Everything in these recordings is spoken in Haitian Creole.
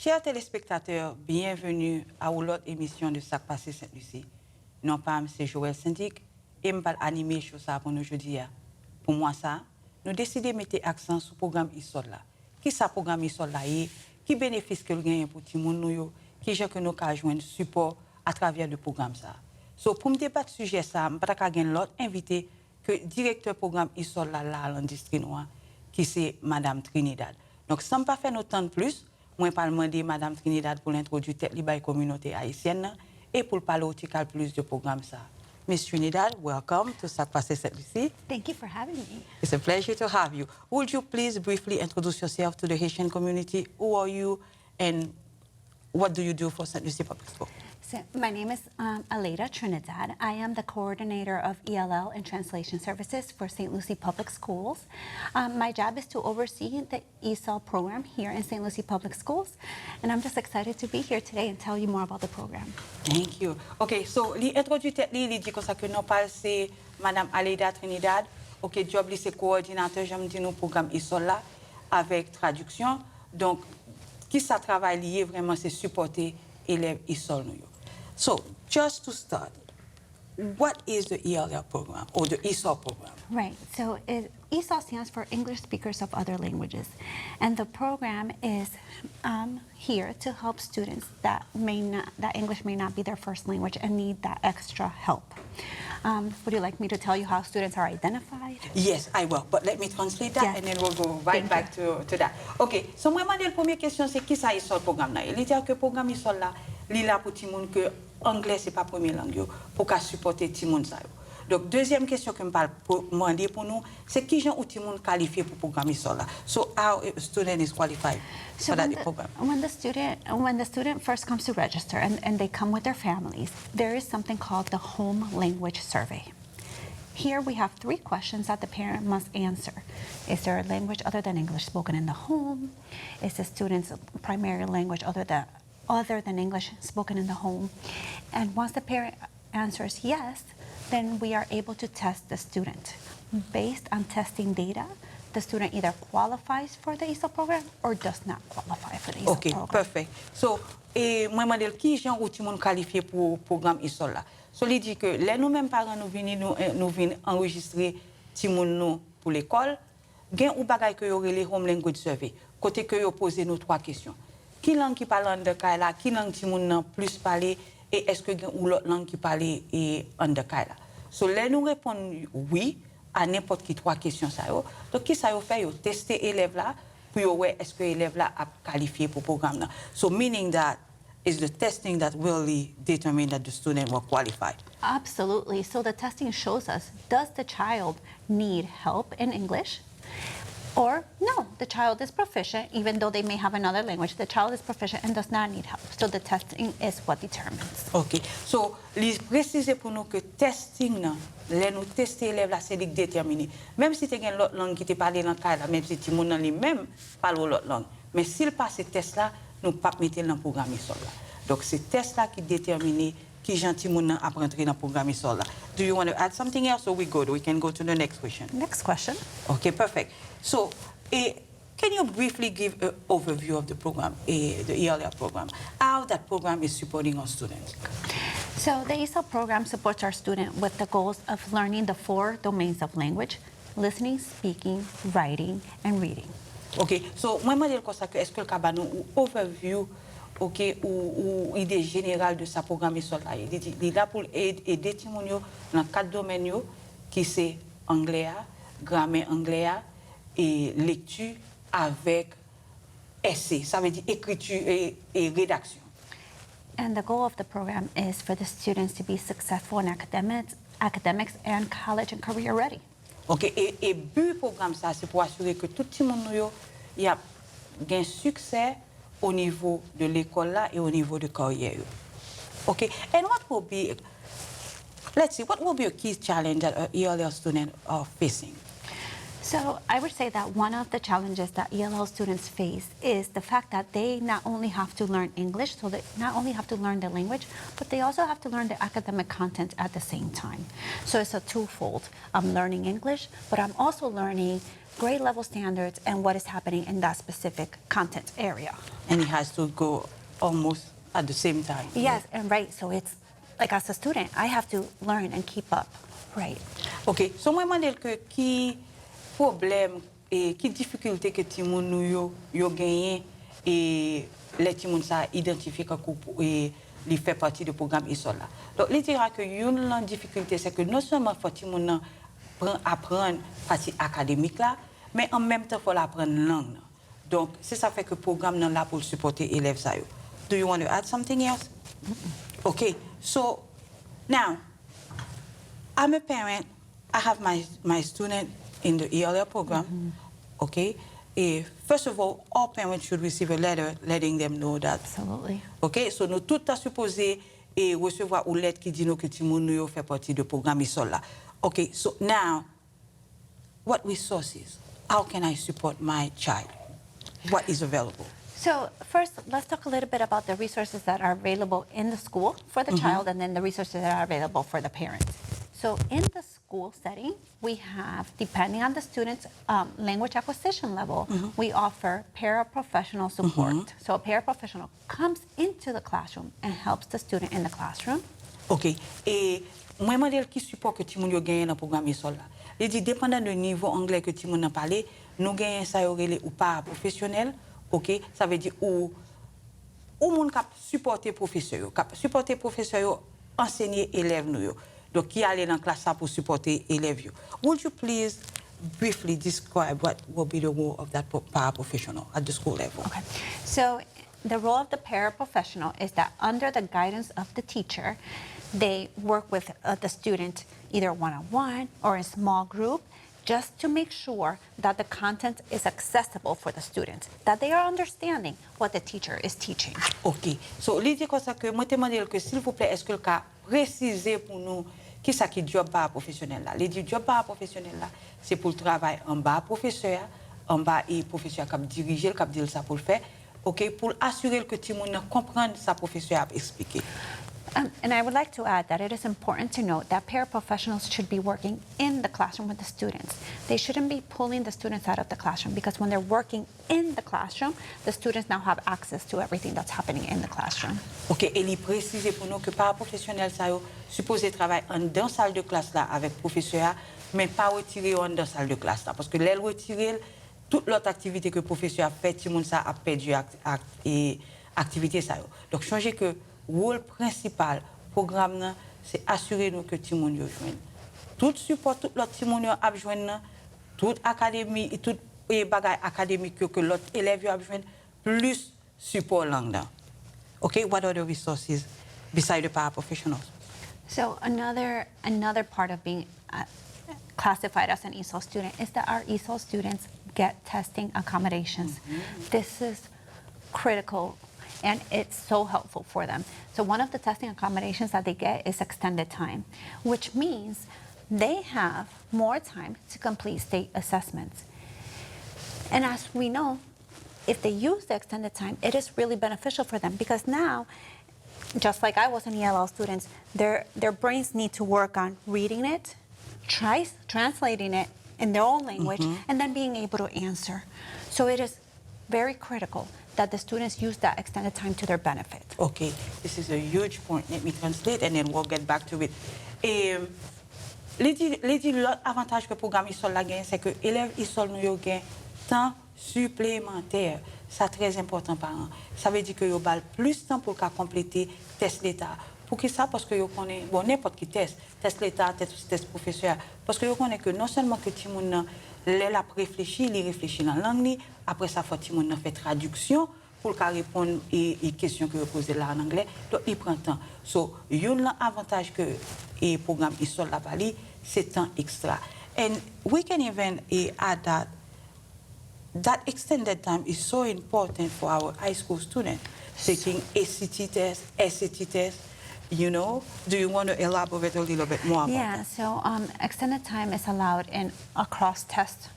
Chers téléspectateurs, bienvenue à l'autre émission de Sak Pase St. Lucie. Non pas, c'est Joelle Saint-Dic et je vais animer ça pour nous aujourd'hui. Pour moi, ça, nous décidons de mettre l'accent sur le programme ELL là. Qui est le programme ELL là? Qui bénéficie que le gain pour tout le monde? Qui est que nous avons joué support à travers le programme ça? So, pour me débattre sur ce sujet, je vais l'autre invité que directeur du programme ELL là, dans le district noir, qui c'est Madame Trinidad. Donc, sans pas faire notre temps de plus, je vais demander Madame Trinidad pour l'introduire la communauté haïtienne et pour parler au plus de programme ça. Miss Trinidad, welcome to Sak Pase St. Lucie. Thank you for having me. It's a pleasure to have you. Would you please briefly introduce yourself to the Haitian community? Who are you and what do you do for St. Lucie Public School? So, my name is Aleida Trinidad. I am the coordinator of ELL and Translation Services for St. Lucie Public Schools. My job is to oversee the ESOL program here in St. Lucie Public Schools, and I'm just excited to be here today and tell you more about the program. Thank you. Okay, so l'introduit dit que nous parlons c'est Madame Aleida Trinidad. Okay, job c'est coordinateur, j'aime dire nous programme ESOL là avec traduction. Donc, qui ça travaille lié vraiment c'est supporter élèves ESOL nous. So, just to start, what is the ELL program or the ESOL program? Right, so ESOL stands for English Speakers of Other Languages, and the program is here to help students that English may not be their first language and need that extra help. Would you like me to tell you how students are identified? Yes, I will, but let me translate that and then we'll go right back to that. Okay, so moi, la première question, c'est qui ça ESOL programme là? Il dit que le programme ESOL là, il est là pour tout le monde que anglais c'est pas première langue pour qu'à supporter tout le monde ça. Donc deuxième question que me parle pour demander pour nous, c'est qui gens ou tout le monde qualifié pour programme ESOL là. So how a student is qualified for that program? When the student first comes to register and they come with their families, there is something called the home language survey. Here we have 3 questions that the parent must answer. Is there a language other than English spoken in the home? Is the student's primary language other than English spoken in the home? And once the parent answers yes, then we are able to test the student. Based on testing data, the student either qualifies for the ESOL program or does not qualify for the ESOL program. Okay, perfect. So, moi, je demande qui gens ou tout le monde qualifié pour le programme ESOL là. So, il dit que les nous-mêmes parents nous venons enregistrer tout le monde pour l'école, gain ou bagay que yo relé home language survey, côté que yo poser nos 3 questions. Qui langue qui parle en de là, qui langue tout le monde plus parler et est-ce que gain ou l'autre langue qui parle en de là. So, les nous répondons oui à n'importe qui 3 questions ça yo. Donc qui ça yo fait yo tester élève là pour yo ouais est-ce que élève là a qualifié pour programme là. So meaning that is the testing that really determine that the student will qualify. Absolutely. So the testing shows us, does the child need help in English? Or no, the child is proficient, even though they may have another language. The child is proficient and does not need help. So the testing is what determines. Okay. So, les préciser pour nous que testing, les nous tester élèves là, c'est déterminé. Même si tu as une autre langue qui te parle dans le cas, même si tu as lui-même parle l'autre langue. Mais s'il passe ce test là, nous ne pouvons pas mettre dans le programme ESOL là. Donc, c'est test là qui détermine qui gentil moun a rentrer dans le programme ESOL là. Do you want to add something else or we can go to the next question? Next question. Okay, perfect. So, can you briefly give an overview of the program, the ELL program, how that program is supporting our students? So the ESOL program supports our student with the goals of learning the 4 domains of language: listening, speaking, writing, and reading. Okay, so moi je dis que est-ce que le cabane ou overview, okay, ou idée générale de sa programme ESOL là, il est là pour aider les gens dans 4 domaines qui c'est anglais, grammaire anglais et lecture avec essai, ça veut dire écriture et rédaction. And the goal of the program is for the students to be successful in academics and college and career ready. OK, et but programme ça c'est pour assurer que tout le monde y a un succès au niveau de l'école là et au niveau de carrière. OK, and what will be a key challenge that ELL students are facing? So I would say that one of the challenges that ELL students face is the fact that they not only have to learn English, so they not only have to learn the language, but they also have to learn the academic content at the same time. So it's a twofold. I'm learning English, but I'm also learning grade level standards and what is happening in that specific content area. And it has to go almost at the same time. Yes, and right, so it's like as a student, I have to learn and keep up, right? Ok, so moi demande que qui problème et qui difficulté que ti moun nou yo gagné et les ti moun ça identifié comme et li fait partie du programme ISOL là. Donc il dira que une difficulté c'est que non seulement faut ti moun apprendre partie académique là, mais en même temps faut l'apprendre langue. Donc c'est ça fait que le programme là pour supporter élèves ça yo. Do you want to add something else? Okay, so now I'm a parent. I have my student in the ELL program. Okay. First of all parents should receive a letter letting them know that. Absolutely. Okay. So nous tout à supposé recevoir une lettre qui dit nous que Timoun nous fait partie du programme ISOL là. Okay. So now, what resources? How can I support my child? What is available? So first, let's talk a little bit about the resources that are available in the school for the child, and then the resources that are available for the parents. So in the school setting, we have, depending on the student's language acquisition level, we offer paraprofessional support. So a paraprofessional comes into the classroom and helps the student in the classroom. OK. Et moi, je dis qui support que Timoun yo gagne dans le programme ISOL là. Il dit, dépendant du niveau anglais que Timoun a parlé, nous gagnons ça ou pas professionnel. OK, ça veut dire ou moun k'ap supporter professeur, enseigner élèves nous. Donc qui aller dans classe ça pour supporter élèves yo. Would you please briefly describe what will be the role of that paraprofessional at the school level? Okay. So the role of the paraprofessional is that under the guidance of the teacher, they work with the student either one-on-one or in small group, just to make sure that the content is accessible for the students, that they are understanding what the teacher is teaching. OK. So, l'idée comme ça que moi te demande que s'il vous plaît, est-ce que le cas préciser pour nous qui ça qui job par professionnel là. Les job par professionnel là, c'est pour le travail en bas professeur, en bas et professeur qui diriger, qui dire ça pour le faire. OK, pour assurer que tout le monde comprenne sa professeur a expliqué. And I would like to add that it is important to note that paraprofessionals should be working in the classroom with the students. They shouldn't be pulling the students out of the classroom, because when they're working in the classroom, the students now have access to everything that's happening in the classroom. OK, et il précise pour nous que paraprofessionnel ça yo supposé travailler dans la salle de classe là avec professeur, mais pas retirer dans la salle de classe là, parce que l'aile retirer toute l'autre activité que le professeur a fait, tout le monde ça a perdu activité ça yo. Donc changer que rôle principal programme c'est assurer nous que tout le monde joigne tout support tout l'autre tout le monde a joindre toute académie et tout bagage académique que l'autre élève a joindre plus support langue là. Okay, what are the resources besides the paraprofessionals? So another part of being classified as an ESOL student is that our ESOL students get testing accommodations. This is critical, and it's so helpful for them. So one of the testing accommodations that they get is extended time, which means they have more time to complete state assessments. And as we know, if they use the extended time, it is really beneficial for them, because now, just like I was an ELL student, their brains need to work on reading it, translating it in their own language, and then being able to answer. So it is very critical that the students use that extended time to their benefit. Okay, this is a huge point. Let me translate and then we'll get back to it. L'autre avantage que le programme ISOL a gagné, c'est que les élèves ISOL nous gagnent temps supplémentaire. C'est très important par an. Ça veut dire que vous avez plus de temps pour compléter le test l'État. Pour qui ça? Parce que vous connaissez, bon, n'importe qui test l'État, test professeur. Parce que vous connaissez que non seulement que tout le monde a réfléchi, il réfléchit dans la langue, après ça, tout le monde fait traduction pour répondre aux questions que vous posez là en anglais. Donc, il prend temps. So, il y a un avantage que le programme ISOL a parlé, c'est temps extra. And we can even add that extended time is so important for our high school students taking ACT tests, SAT tests, you know, do you want to elaborate a little bit more about that? So extended time is allowed in across tests.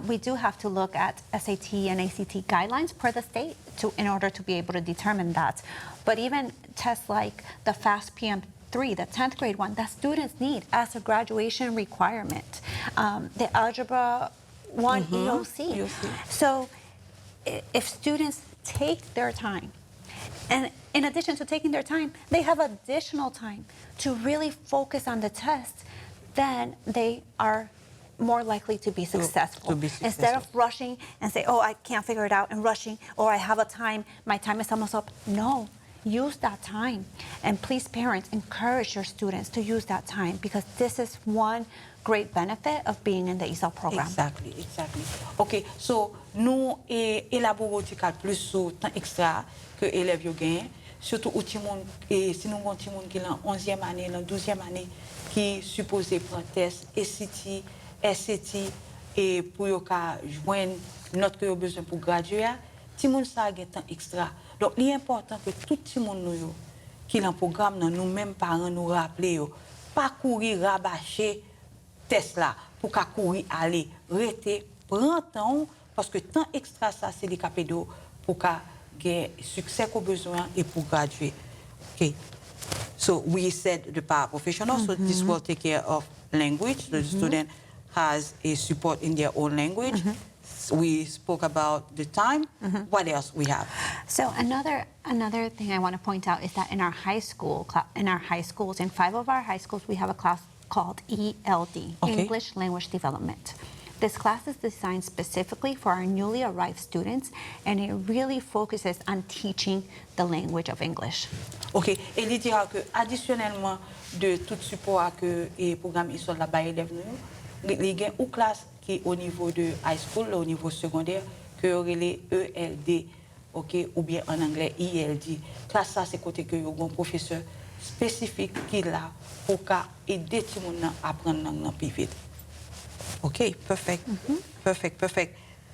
We do have to look at SAT and ACT guidelines per the state in order to be able to determine that. But even tests like the FAST PM3, the 10th grade one, that students need as a graduation requirement. The Algebra 1 EOC. So if students take their time, and in addition to taking their time, they have additional time to really focus on the test, then they are more likely to be successful. Instead of rushing and say, oh, I can't figure it out, and rushing, or I have a time, my time is almost up. No, use that time. And please, parents, encourage your students to use that time, because this is one great benefit of being in the ESL program. Exactly. OK, so nous élaborons plus sur temps extra que élèves yo gagnent, surtout au timon, et si nous avons timon qui est en 11e année, en 12e année, qui supposé prendre test SAT, SAT, et pour yo ka joindre note que yo besoin pour graduer, timon ça gagne temps extra. Donc il est important que tout timon nous qui est en programme, nous mêmes parents nous rappeler pas courir rabâcher test là pour qu'à courir aller rester prend temps, parce que temps extra ça c'est des capédos pour qu'à get succès qu'on besoin et pour graduer. Okay. So we said the paraprofessional, so this will take care of language. The student has a support in their own language. We spoke about the time. What else we have? So another thing I want to point out is that in our high schools, in 5 of our high schools, we have a class called ELD, English Language Development. This class is designed specifically for our newly arrived students, and it really focuses on teaching the language of English. OK. Et il dira que additionnellement de tout support que le programme ESL là-bas élèves nous, il y a une classe qui est au niveau de high school, au niveau secondaire, que relève ELD, OK, ou bien en anglais ELD. Classe ça c'est côté que y a un professeur spécifique qui est là pour aider tout le monde à apprendre langue plus vite. Okay, perfect.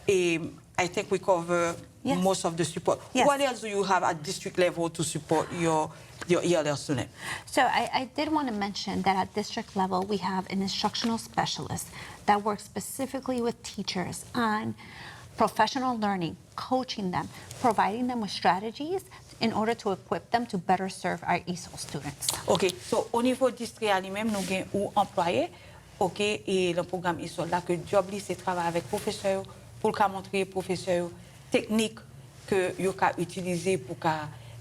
I think we cover most of the support. Yes. What else do you have at district level to support your ELL student? So I did want to mention that at district level, we have an instructional specialist that works specifically with teachers on professional learning, coaching them, providing them with strategies in order to equip them to better serve our ESL students. Okay, so au niveau district lui-même, nous avons ou employé. OK, et le programme ESL là que job li c'est travailler avec professeur pour le montrer professeur technique que yo ka utiliser pour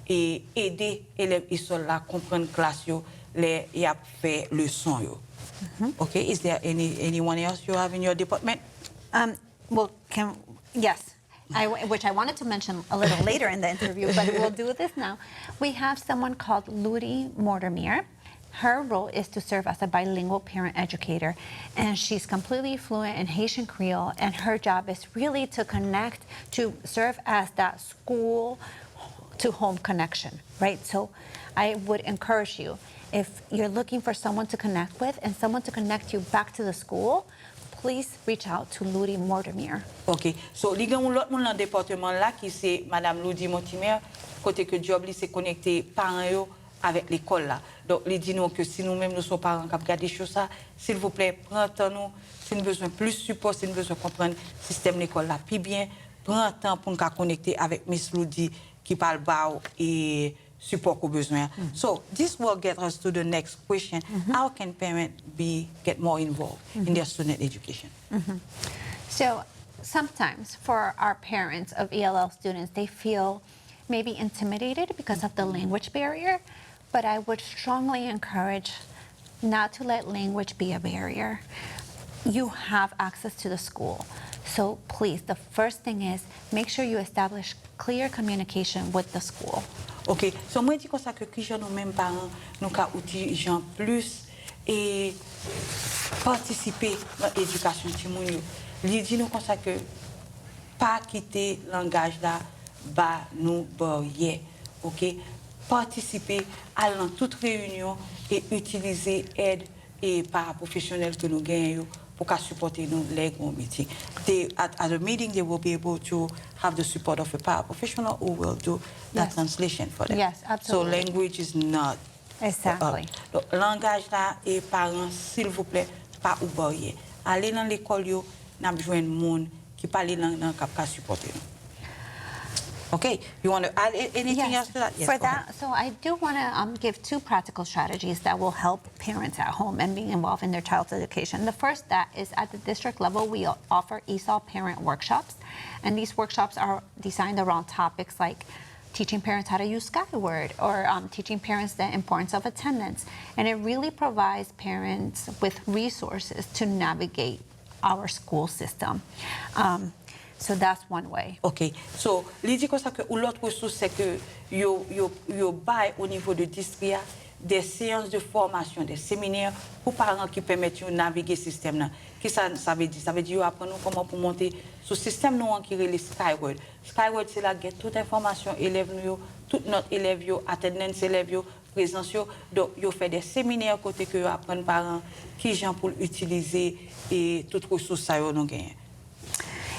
aider élèves ESL là comprendre classe yo les y a fait leçon yo. OK, is there anyone else you have in your department? Yes. Which I wanted to mention a little later in the interview, but we'll do this now. We have someone called Lucie Mortimer. Her role is to serve as a bilingual parent educator, and she's completely fluent in Haitian Creole, and her job is really to connect, to serve as that school to home connection, right? So I would encourage you, if you're looking for someone to connect with and someone to connect you back to the school, please reach out to Lucie Mortimer. OK. So, il y a un autre monde dans le département là qui c'est Madame Lucie Mortimer, côté que job li c'est connecté parents avec l'école là. Donc, il dit nous que si nous-mêmes nous sommes parents qui regardent des choses ça, s'il vous plaît, prenez temps nous, si nous besoin plus support, si nous besoin comprendre le système de l'école là, puis bien, prenez temps pour nous connecter avec Miss Lucie qui parle bas et support qu'on besoin. So, this will get us to the next question. How can parents get more involved in their student education? So, sometimes for our parents of ELL students, they feel maybe intimidated because of the language barrier, but I would strongly encourage not to let language be a barrier. You have access to the school. So please, the first thing is make sure you establish clear communication with the school. OK. So, moi, je dis comme ça que qui nous mêmes parents, nous avons gens plus et participer dans l'éducation de moun yo. Li dit nous comme ça que pas quitter langage là, bas nous barrière. OK. Participer à dans toute réunion et utiliser aide et paraprofessionnels que nous gagnons pour supporter nous les grands meetings. At a meeting, they will be able to have the support of a paraprofessional who will do that translation for them. Yes, absolutely. So language is not Exactly. Donc, langage là, et parents, s'il vous plaît, pas oublier. Aller dans l'école, yo, n'a besoin de monde qui parle langue dans cap supporter nous. Okay, you want to add anything else to that? Yes, for go ahead. that, so I do want to give 2 practical strategies that will help parents at home and being involved in their child's education. The first that is at the district level, we offer ESOL parent workshops, and these workshops are designed around topics like teaching parents how to use Skyward or teaching parents the importance of attendance. And it really provides parents with resources to navigate our school system. So that's one way. OK. So, l'idée comme ça que l'autre ressource, c'est que yo bail au niveau de district des séances de formation, des séminaires pour parents qui permettent de naviguer le système. Qu'est-ce que ça veut dire? Ça veut dire apprendre comment pour monter ce système qui est le Skyward. Skyward, c'est la toute information élèves, tout notre élève, attendance élève, présence. Donc, yo fait des séminaires côté que apprendre parents qui gens pour utiliser et toutes ressources ça yo nous gagne.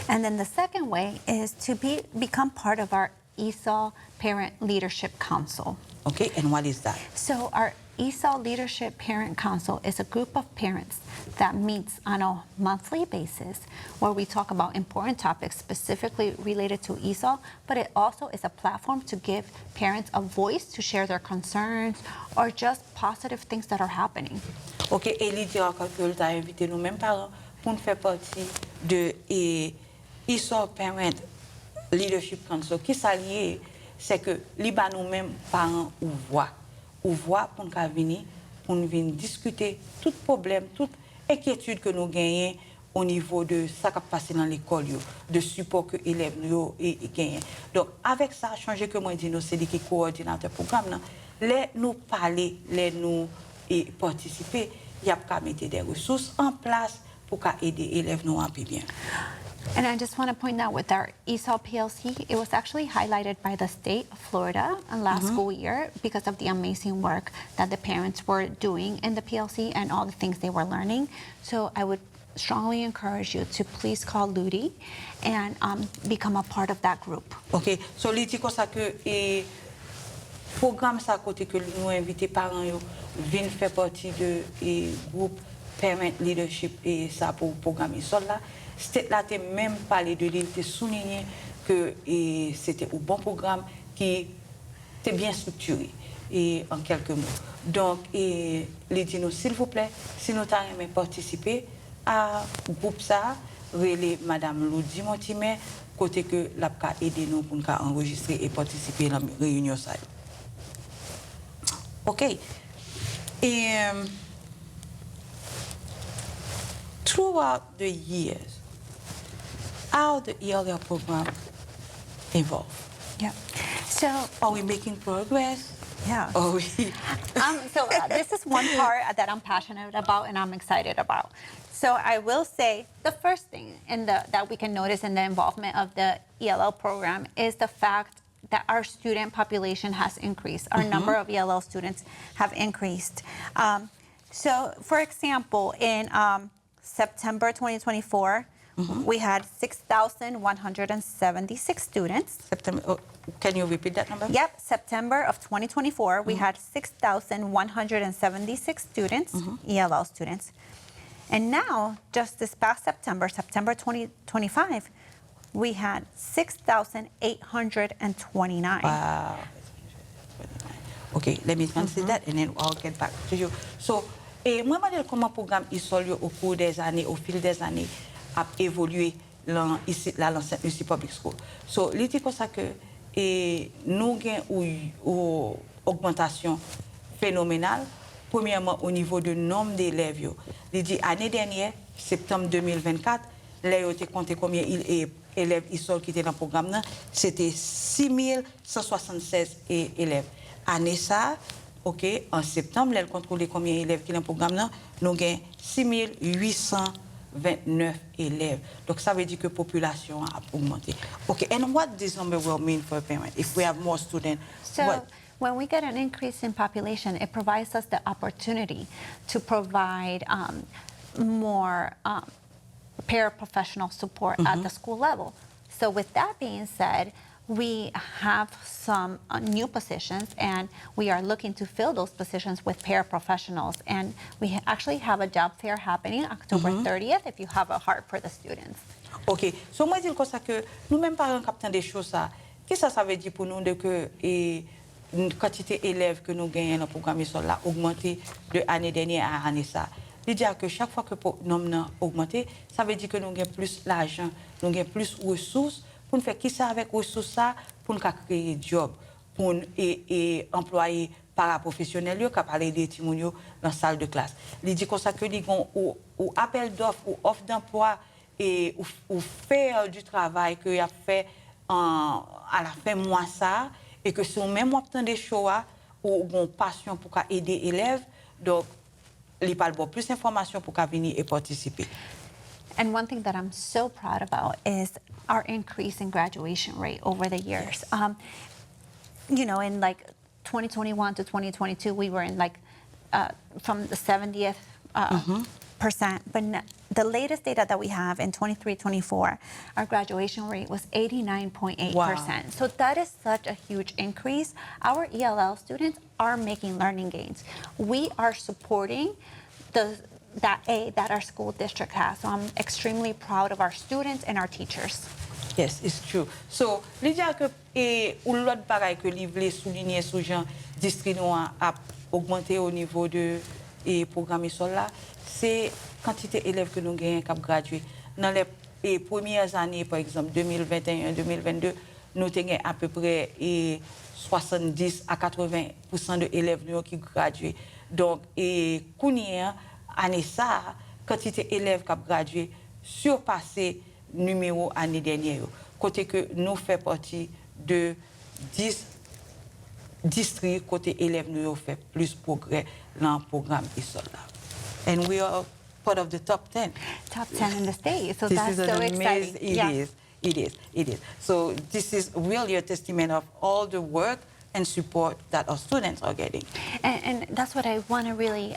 And then the second way is to become part of our ESOL Parent Leadership Council. Okay, and what is that? So our ESOL Leadership Parent Council is a group of parents that meets on a monthly basis where we talk about important topics specifically related to ESOL, but it also is a platform to give parents a voice to share their concerns or just positive things that are happening. Okay, et l'idée encore que tu as invité nous-mêmes parents pour nous faire partie de ESOL Parent Leadership Council. Qui s'allie, c'est que liba nous-mêmes parents ou voix pour nous venir discuter tout problème, toute inquiétude que nous gagnons au niveau de ça qui passe dans l'école, de support que élèves nous gagnent. Donc avec ça, changer que moi dis nous c'est qui coordinateur programme, les nous parler, les nous participer, il y a qu'à mettre des ressources en place pour aider élèves nous un peu bien. And I just want to point out with our ESOL PLC, it was actually highlighted by the state of Florida last school year because of the amazing work that the parents were doing in the PLC and all the things they were learning. So I would strongly encourage you to please call Lucie and become a part of that group. OK. So Lucie comme ça que programme ça côté que nous inviter parents yo viennent faire partie de groupe Parent Leadership et ça pour programmer ça là. C'était là même parlé de l'île, souligné que c'était un bon programme qui était bien structuré et en quelques mots. Donc, les dinos, s'il vous plaît, si nous avons participer à groupe ça, relais Madame Lucie Montimer, côté que l'APCA aide nous pour nous enregistrer et participer à la réunion ça. OK. Et throughout the years, how the ELL program evolved? Yeah. So are we making progress? Yeah. So this is one part that I'm passionate about and I'm excited about. So I will say the first thing that we can notice in the involvement of the ELL program is the fact that our student population has increased. Our number of ELL students have increased. So for example, in September 2024, we had 6,176 students. September, can you repeat that number? Yep, September of 2024, we had 6,176 students, ELL students. And now, just this past September 2025, we had 6,829. Wow. Okay, let me consider that and then I'll get back to you. So, moi, je vais comment le programme ESOL au cours des années, au fil des années, a évolué ici, là, dans Saint-Lucie Public School. So, l'idée comme ça que nous avons une augmentation phénoménale, premièrement au niveau du nombre d'élèves. L'année dernière, septembre 2024, là, on a compté combien d'élèves ESOL qui étaient dans le programme, c'était 6176 élèves. Année ça, OK, en septembre, elle contrôle combien d'élèves qui sont dans le programme, nous avons 6829 élèves. Donc, ça veut dire que la population a augmenté. OK, and what this number will mean for a parent if we have more students? So, when we get an increase in population, it provides us the opportunity to provide more paraprofessional support at the school level. So with that being said, we have some new positions, and we are looking to fill those positions with paraprofessionals. And we actually have a job fair happening October 30th if you have a heart for the students. OK. So, moi, je dis comme ça que nous-mêmes, parents, captons des choses, ça. Qu'est-ce que ça veut dire pour nous de que une quantité d'élèves que nous gagnons dans le programme là augmenté de année dernière à année ça? C'est-à-dire que chaque fois que le nombre a augmenté, ça veut dire que nous avons plus d'argent, nous avons plus de ressources pour nous faire qui ça avec ressources ça pour nous créer des jobs, pour employer paraprofessionnels qui parlent des petits dans la salle de classe. Il dit comme ça que les appel d'offres ou offres d'emploi et ou faire du travail que y a fait à la fin mois ça et que si on même obtient des choix ou une passion pour aider les élèves, donc il parle plus d'informations pour venir et participer. And one thing that I'm so proud about is our increase in graduation rate over the years. Yes. You know, in like 2021 to 2022, we were in like from the 70th percent. But the latest data that we have in 23-24, our graduation rate was 89.8%. Wow. So that is such a huge increase. Our ELL students are making learning gains. We are supporting that aid that our school district has. So I'm extremely proud of our students and our teachers. Yes, it's true. So, Lydia, ou l'autre bagaille que je voulais souligner sur Jean district a augmenté au niveau de programme là, c'est quantité d'élèves que nous gagnons qui gradué. Dans les premières années, par exemple 2021-2022, nous avons à peu près 70 à 80% de élèves qui graduent. Donc, Kounia, année ça, quantité d'élèves qui ont gradué surpassé numéro année dernière. Côté que nous fait partie de 10 districts, côté élèves, nous avons fait plus progrès dans le programme ESOL. And we are part of the top 10. Top 10 in the state. So This that's is an so amazing, exciting. It is. So this is really a testament of all the work and support that our students are getting. And that's what I want to really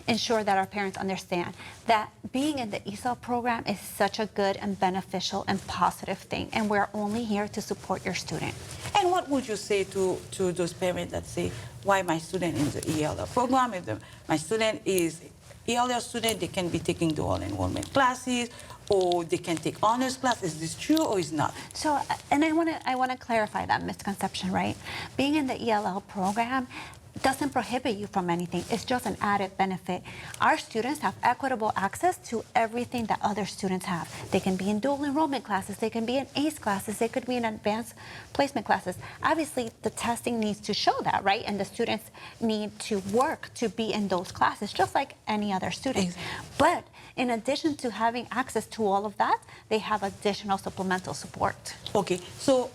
ensure that our parents understand, that being in the ESOL program is such a good and beneficial and positive thing, and we're only here to support your student. And what would you say to those parents that say, why my student in the ELL program? If my student is ELL student, they can be taking the all-enrollment classes, or they can take honors class. Is this true or is not? So, and I want to clarify that misconception, right? Being in the ELL program doesn't prohibit you from anything. It's just an added benefit. Our students have equitable access to everything that other students have. They can be in dual enrollment classes. They can be in ACE classes. They could be in advanced placement classes. Obviously, the testing needs to show that, right? And the students need to work to be in those classes, just like any other student. Exactly. But in addition to having access to all of that, they have additional supplemental support. OK. So,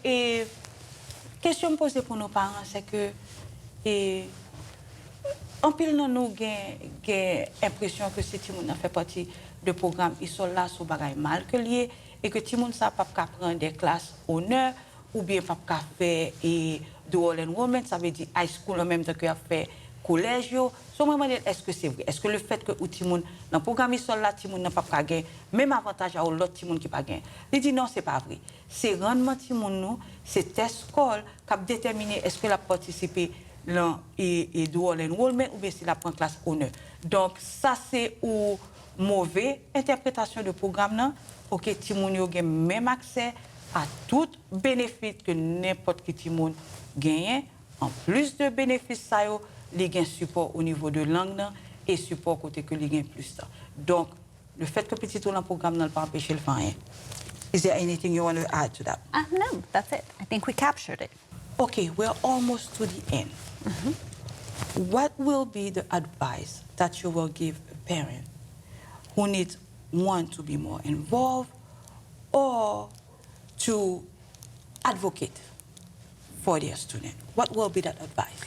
question posée pour nos parents, c'est que en pile nous avons l'impression que ces petits gens fait partie du programme, ils sont là sur bagaille mal que lié et que ces gens ne peuvent pas prendre des classes honneur ou bien pas faire dual enrollment, ça veut dire high school en même temps que fait collège. So, moi, est-ce que c'est vrai? Est-ce que le fait que les gens dans le programme, ils sont là, les gens n'ont pas gagné, même avantage à l'autre gens qui n'ont pas gagné? Il dit non, ce n'est pas vrai. C'est rendement les gens, c'est test score qui a déterminé est-ce que la participé dans le dual enrollment ou bien si la prend classe honneur. Donc, ça, c'est une mauvaise interprétation du programme pour que les gens aient même accès à tout bénéfice que n'importe qui gagne. En plus de bénéfices, ça les gains support au niveau de langue et support côté que les gains plus ça. Donc le fait que petit dans le programme n'a pas empêché le faire rien. Is there anything you want to add to that? No, that's it. I think we captured it. Okay, we're almost to the end. What will be the advice that you will give a parent who needs one to be more involved or to advocate for their student? What will be that advice?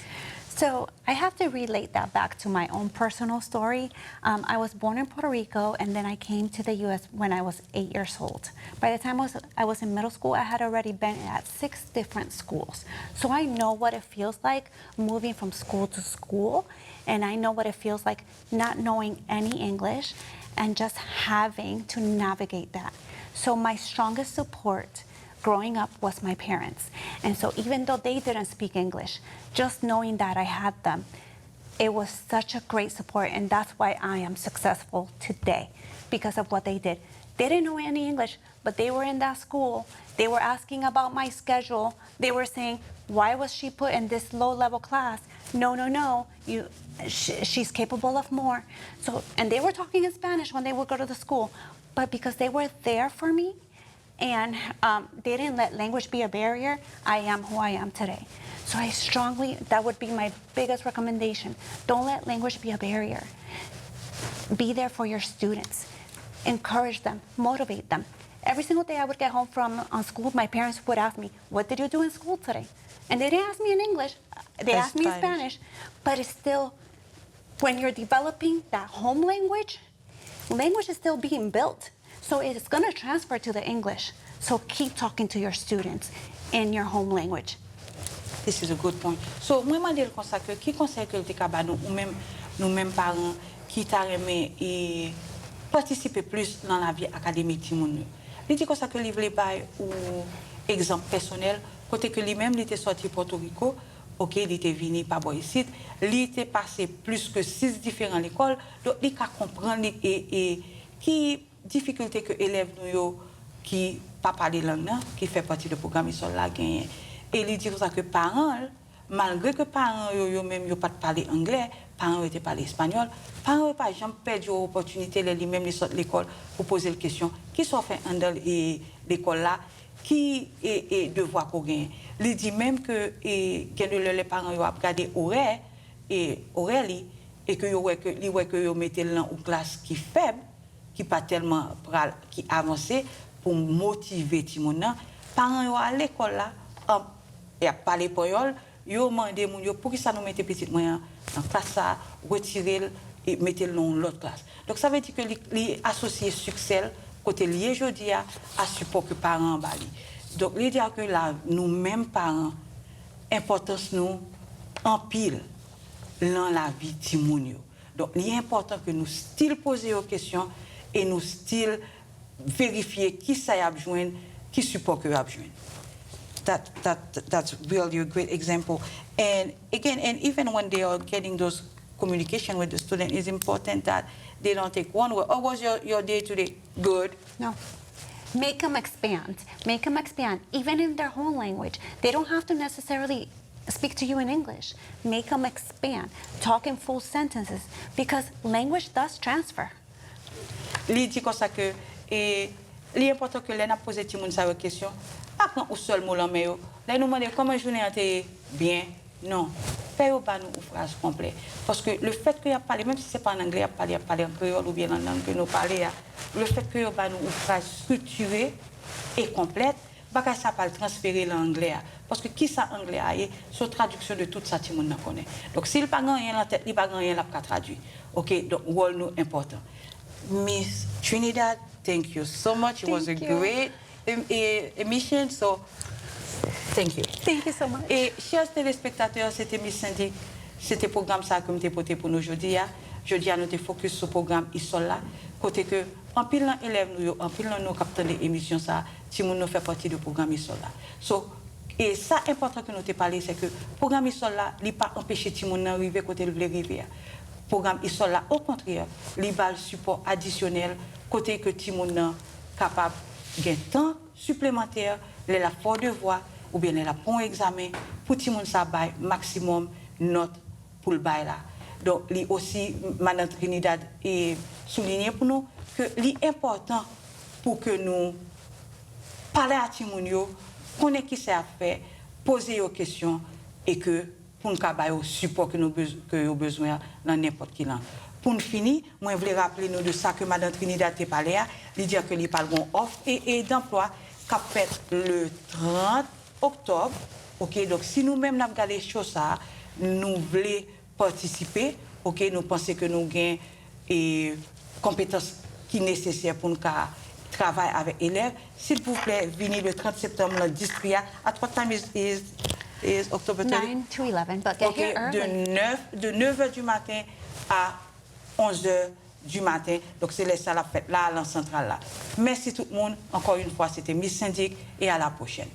So I have to relate that back to my own personal story. I was born in Puerto Rico, and then I came to the U.S. when I was 8 years old. By the time I was in middle school, I had already been at 6 different schools. So I know what it feels like moving from school to school, and I know what it feels like not knowing any English and just having to navigate that. So my strongest support growing up was my parents. And so even though they didn't speak English, just knowing that I had them, it was such a great support, and that's why I am successful today, because of what they did. They didn't know any English, but they were in that school. They were asking about my schedule. They were saying, why was she put in this low-level class? No, she's capable of more. So, and they were talking in Spanish when they would go to the school, but because they were there for me, and they didn't let language be a barrier, I am who I am today. So I strongly, that would be my biggest recommendation. Don't let language be a barrier. Be there for your students. Encourage them, motivate them. Every single day I would get home from school, my parents would ask me, what did you do in school today? And they didn't ask me in English, they asked me in Spanish. But it's still, when you're developing that home language is still being built. So it's gonna transfer to the English. So keep talking to your students in your home language. This is a good point. So, moi, je dis comme ça que qui conseille que nous mêmes parents qui t'arrêtent et participer plus dans la vie académique de mon. Il dit comme ça que il voulait pas ou exemple personnel côté que lui-même il était sorti Porto Rico, OK, il était venu par boy ici, il était passé plus que 6 différentes écoles, donc il a comprendre et qui difficulté que élèves nous qui pas parler langue qui fait partie du programme ils sont là gagné. Et il dit ça que parents, malgré que parents yo même yo pas parler anglais, parents étaient parler espagnol, parents pas jamais perdu l'opportunité les lui-même les sortent l'école pour poser la question qui sont fait dans l'école là qui est devoir qu'on gagne. Il dit même que les parents yo a regardé horaire et que yo mettez dans une classe qui faible, qui pas tellement qui avancé pour motiver ti moun nan, parents yo à l'école là et à parler pour eux, yo mandé moun yo pour qui ça nous mette petit moyen en classe ça retirer et mettre dans l'autre classe. Donc ça veut dire que les associer succès côté lié jodi à support que parents bali. Donc il dit que là nous mêmes parents importance nous en pile dans la vie ti moun yo. Donc il est important que nous style poser aux questions et nous style vérifier qui ça y a besoin, qui support que y a besoin. That's really a great example. And again, and even when they are getting those communication with the student, it's important that they don't take one word. Oh, was your day today good? No. Make them expand. Make them expand. Even in their home language. They don't have to necessarily speak to you in English. Make them expand. Talk in full sentences. Because language does transfer. Il dit comme ça que l'important que l'on a posé tout le monde sa question. Pas prendre un seul mot dans mais là nous demander comment journée a été bien. Non. Faites pas nous une phrase complète parce que le fait que y a parlé même si c'est pas en anglais, y a parlé en créole ou bien en langue que nous parler, le fait que y a pas nous une phrase structurée et complète, pas que ça pas transférer l'anglais parce que qui ça anglais est sur traduction de tout ça tout le monde connaît. Donc s'il pas rien en tête, il pas rien là pour traduire. OK, donc rôle nous important. Miss Trinidad, thank you so much. It was a great émission, so thank you. Thank you so much. Et chers téléspectateurs, c'était Miss Saint-Dic, c'était le programme ça que nous porté pour nous aujourd'hui. Aujourd'hui, nous avons focus sur le programme ISOLA, côté que en pile élèves nous, en pile nous captons des émissions ça, si nous fait partie du programme ISOLA. So, et ça important que nous te parler, c'est que le programme ISOLA, il pas empêcher ti moun arriver côté le rivière. Programme ISOLA, au contraire, il va le support additionnel côté que ti moun capable de temps supplémentaire, la fort de voix ou bien la bon examen pour ti moun sa bay maximum note pour le bay là. Donc li aussi Madame Trinidad et souligner pour nous que l'important pour que nous parler à ti moun yo, connaître qui c'est à faire, poser aux questions et que pour nous bay au support que nous besoin dans n'importe qui là. Pour nous finir, moi je voulais rappeler nous de ça que Madame Trinidad te parlé à, lui dire que les parlons offre et d'emploi qu'a fait le 30 octobre. OK, donc si nous-mêmes n'avons regardé choses ça, nous voulons participer, OK, nous pensons que nous avons des compétences qui sont nécessaires pour nous travailler avec les élèves. S'il vous plaît, venez le 30 septembre le district. At what time is October 30? 9 to 11, but get here early. De 9h du matin à 11h du matin. Donc, c'est les salles à fête là, à l'encentrale là. Merci tout le monde. Encore une fois, c'était Miss Saint-Dic et à la prochaine.